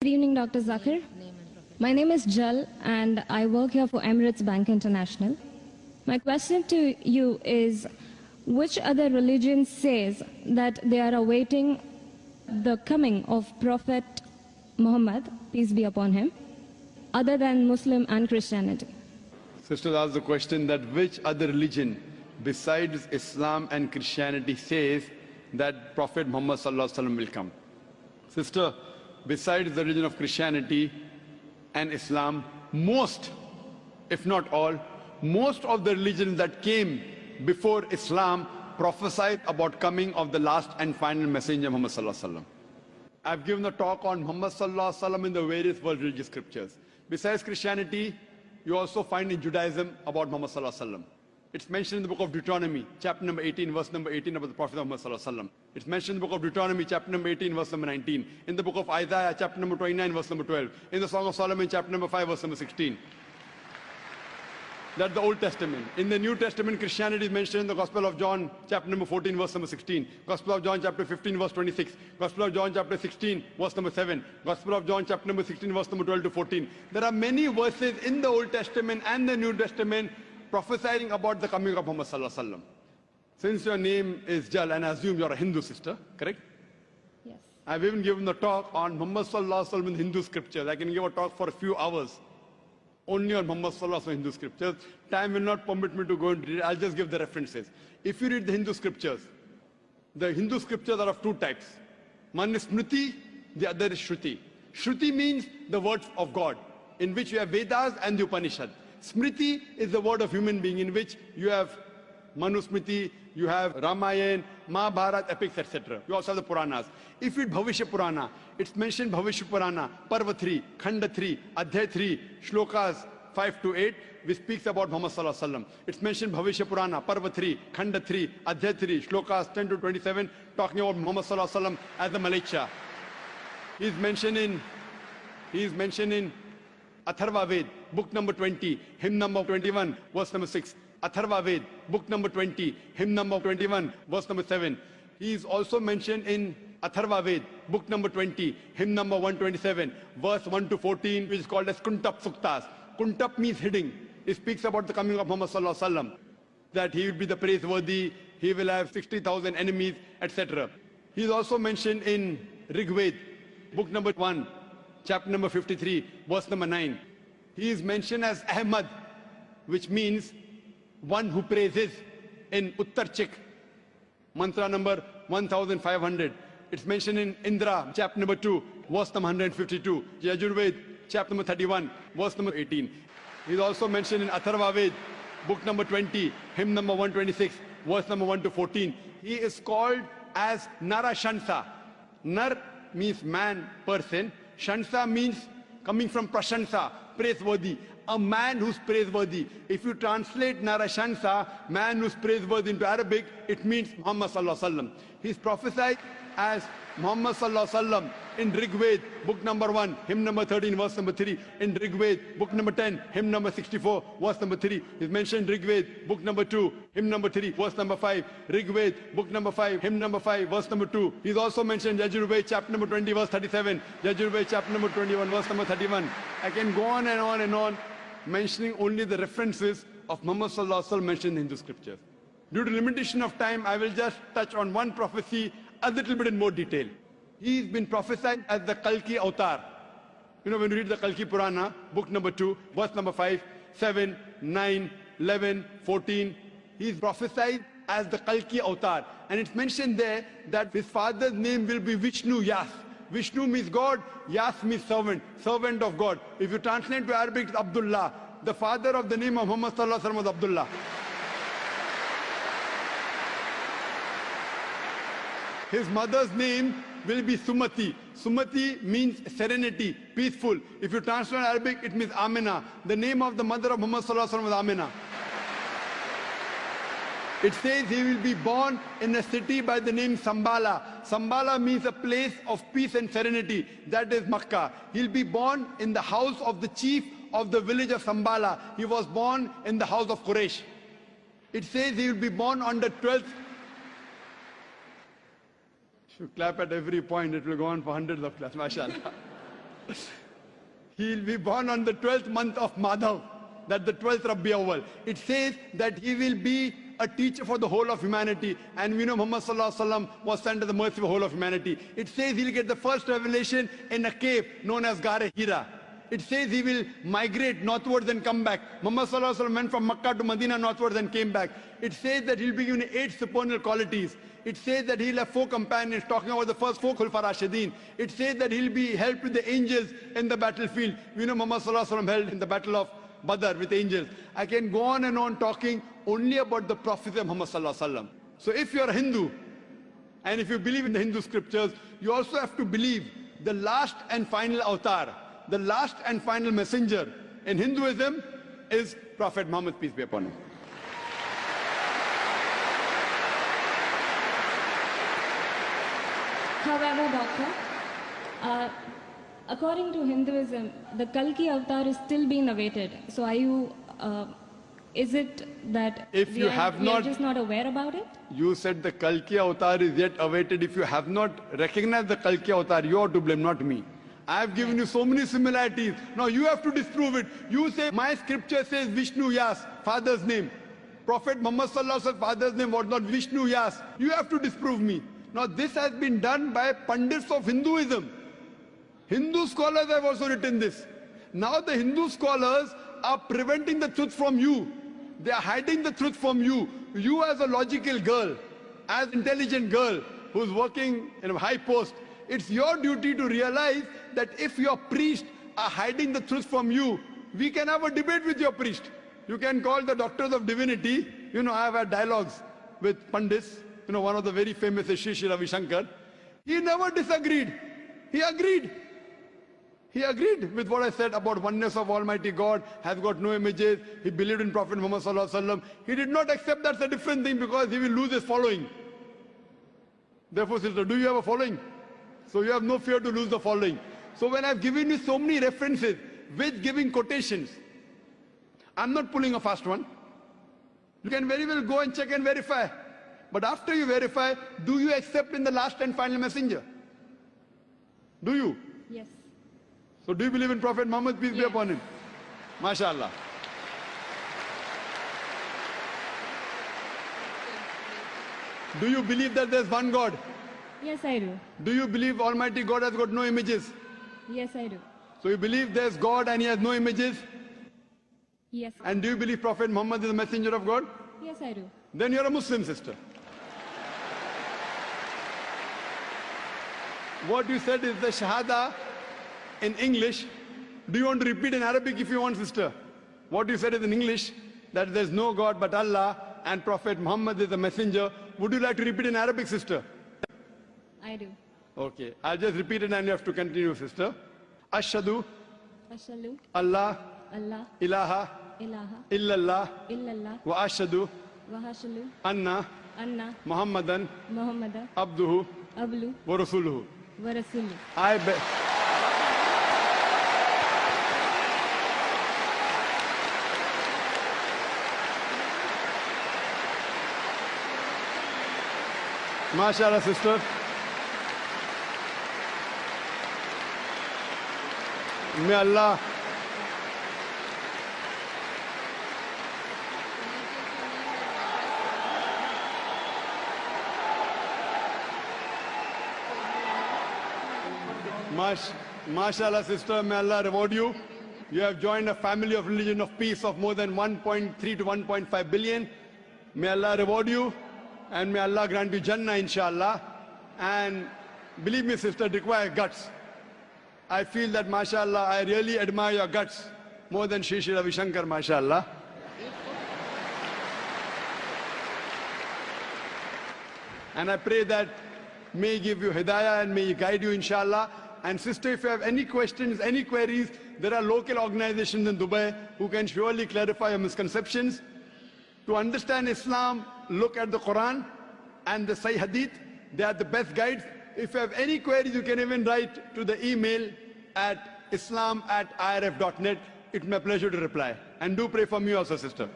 Good evening, Dr. Zakir. My name is Jal and I work here for Emirates Bank International. My question to you is, which other religion says that they are awaiting the coming of Prophet Muhammad, peace be upon him, other than Muslim and Christianity? Sisters asked the question that which other religion besides Islam and Christianity says that Prophet Muhammad will come. Sister, besides the religion of Christianity and Islam, most, if not all, most of the religions that came before Islam prophesied about coming of the last and final messenger Muhammad. I've given a talk on Muhammad in the various world religious scriptures. Besides Christianity, you also find in Judaism about Muhammad. It's mentioned in the book of Deuteronomy, chapter number 18, verse number 18 about the Prophet of Muhammad. It's mentioned in the book of Deuteronomy, chapter number 18, verse number 19. In the book of Isaiah, chapter number 29, verse number 12. In the Song of Solomon, chapter number 5, verse number 16. That's the Old Testament. In the New Testament, Christianity is mentioned in the Gospel of John, chapter number 14, verse number 16. Gospel of John, chapter 15, verse 26. Gospel of John, chapter 16, verse number 7. Gospel of John, chapter number 16, verse number 12 to 14. There are many verses in the Old Testament and the New Testament prophesying about the coming of Muhammad. Since your name is Jal, and I assume you're a Hindu sister, correct? Yes. I've even given a talk on Muhammad in Hindu scriptures. I can give a talk for a few hours only on Muhammad in Hindu scriptures. Time will not permit me to go into it. I'll just give the references. If you read the Hindu scriptures are of two types. One is Smriti, the other is Shruti. Shruti means the words of God, in which you have Vedas and the Upanishad. Smriti is the word of human being, in which you have Manusmriti, you have Ramayana, Mahabharata, epics, etc. You also have the Puranas. If you read Bhavishya Purana, it's mentioned Bhavishya Purana, Parva 3, Khanda 3, Adhyay 3, Shlokas 5 to 8, which speaks about Muhammad. It's mentioned Bhavishya Purana, Parva 3, Khanda 3, Adhyay 3, Shlokas 10 to 27, talking about Muhammad as the Malacha. He is mentioned in Atharva Ved, book number 20, hymn number 21, verse number 6. Atharva Ved, book number 20, hymn number 21, verse number 7. He is also mentioned in Atharva Ved, book number 20, hymn number 127, verse 1 to 14, which is called as Kuntap Suktas. Kuntap means hidden. It speaks about the coming of Muhammad, that he will be the praiseworthy, he will have 60,000 enemies, etc. He is also mentioned in Rig Ved, book number 1, chapter number 53, verse number 9. He is mentioned as Ahmad, which means one who praises, in Uttarchik, mantra number 1500. It's mentioned in Indra, chapter number 2, verse number 152. Yajurved, chapter number 31, verse number 18. He's also mentioned in Atharva Ved, book number 20, hymn number 126, verse number 1 to 14. He is called as Narashansa. Nar means man, person. Shansa means coming from Prashansa, praiseworthy. A man who's praiseworthy. If you translate Narashansa, man who's praiseworthy, into Arabic, it means Muhammad. He's prophesied as Muhammad in Rig Ved, book number 1, hymn number 13, verse number 3. In Rig Ved, book number 10, hymn number 64, verse number 3. He's mentioned Rig Ved, book number 2, hymn number 3, verse number 5. Rig Ved, book number 5, hymn number 5, verse number 2. He's also mentioned Yajurved, chapter number 20, verse 37. Yajurved, chapter number 21, verse number 31. I can go on and on and on, mentioning only the references of Muhammad mentioned in Hindu scriptures. Due to limitation of time, I will just touch on one prophecy a little bit in more detail. He's been prophesied as the Kalki Avatar. You know, when you read the Kalki Purana, book number 2, verse number 5, 7, 9, 11, 14, he's prophesied as the Kalki Avatar. And it's mentioned there that his father's name will be Vishnu Yas. Vishnu means God, Yas means servant, servant of God. If you translate to Arabic, it's Abdullah. The father of the name of Muhammad was Abdullah. His mother's name will be Sumati. Sumati means serenity, peaceful. If you translate Arabic, it means Amina. The name of the mother of Muhammad was Amina. It says he will be born in a city by the name Sambala. Sambala means a place of peace and serenity. That is Makkah. He'll be born in the house of the chief of the village of Sambala. He was born in the house of Quraysh. It says he will be born on the 12th. If you clap at every point, it will go on for hundreds of claps, mashallah. He'll be born on the 12th month of Madhav, that's the 12th Rabbi Awwal. It says that he will be a teacher for the whole of humanity. And we know Muhammad Sallallahu Alaihi Wasallam was sent to the mercy of the whole of humanity. It says he'll get the first revelation in a cave known as Gare Hira. It says he will migrate northwards and come back. Muhammad Sallallahu Alaihi Wasallam went from Makkah to Medina northwards and came back. It says that he'll be given 8 supernal qualities. It says that he'll have 4 companions, talking about the first 4 Khulfa Rashidin. It says that he'll be helped with the angels in the battlefield. We know Muhammad Sallallahu Alaihi Wasallam held in the battle of Badr with angels. I can go on and on talking only about the prophecy of Muhammad Sallallahu Alaihi Wasallam. So if you're a Hindu, and if you believe in the Hindu scriptures, you also have to believe the last and final avatar, the last and final messenger in Hinduism is Prophet Muhammad, peace be upon him. However, Doctor, according to Hinduism, the Kalki avatar is still being awaited. So are you, is it that If you have we are not- just not aware about it? You said the Kalki avatar is yet awaited. If you have not recognized the Kalki avatar, you are to blame, not me. I have given you so many similarities. Now you have to disprove it. You say, my scripture says Vishnu Yas, father's name. Prophet Muhammad Sallallahu Alaihi Wasallam's father's name was not Vishnu Yas. You have to disprove me. Now this has been done by pundits of Hinduism. Hindu scholars have also written this. Now the Hindu scholars are preventing the truth from you. They are hiding the truth from you. You as a logical girl, as intelligent girl who's working in a high post, it's your duty to realize that if your priests are hiding the truth from you, we can have a debate with your priest. You can call the doctors of divinity. You know, I have had dialogues with Pandits. You know, one of the very famous is Sri Ravi Shankar. He never disagreed. He agreed. He agreed with what I said about oneness of Almighty God, has got no images. He believed in Prophet Muhammad Sallallahu Alaihi Wasallam. He did not accept that's a different thing because he will lose his following. Therefore, sister, do you have a following? So you have no fear to lose the following. So when I've given you so many references with giving quotations, I'm not pulling a fast one. You can very well go and check and verify. But after you verify, do you accept in the last and final messenger? Do you? Yes. So do you believe in Prophet Muhammad, peace be Yes. upon him? MashaAllah. Do you believe that there's one God? Yes, I do. Do you believe Almighty God has got no images? Yes, I do. So you believe there's God and he has no images? Yes. And do you believe Prophet Muhammad is a messenger of God? Yes, I do. Then you're a Muslim, sister. What you said is the Shahada in English. Do you want to repeat in Arabic if you want, sister? What you said is in English, that there's no God but Allah and Prophet Muhammad is a messenger. Would you like to repeat in Arabic, sister? I do. Okay, I'll just repeat it and you have to continue, sister. Ashhadu Ashalu, Allah Allah, ilaha ilaha, illallah illallah, wa ashhadu wahashalu, anna anna, Muhammadan Muhammada, abduhu ablu, wa rasuluhu. wa rasulu. I bet. MashaAllah, sister. May Allah MashaAllah, sister, may Allah reward you. You have joined a family of religion of peace of more than 1.3 to 1.5 billion. May Allah reward you and may Allah grant you Jannah, inshallah. And believe me, sister, it requires guts. I feel that, mashallah, I really admire your guts more than Sri Ravi Shankar, mashallah. And I pray that may He give you hidayah and may He guide you, inshallah. And sister, if you have any questions, any queries, there are local organizations in Dubai who can surely clarify your misconceptions. To understand Islam, look at the Quran and the Sahih Hadith. They are the best guides. If you have any queries, you can even write to the email at islam@irf.net. It's my pleasure to reply. And do pray for me also, sister.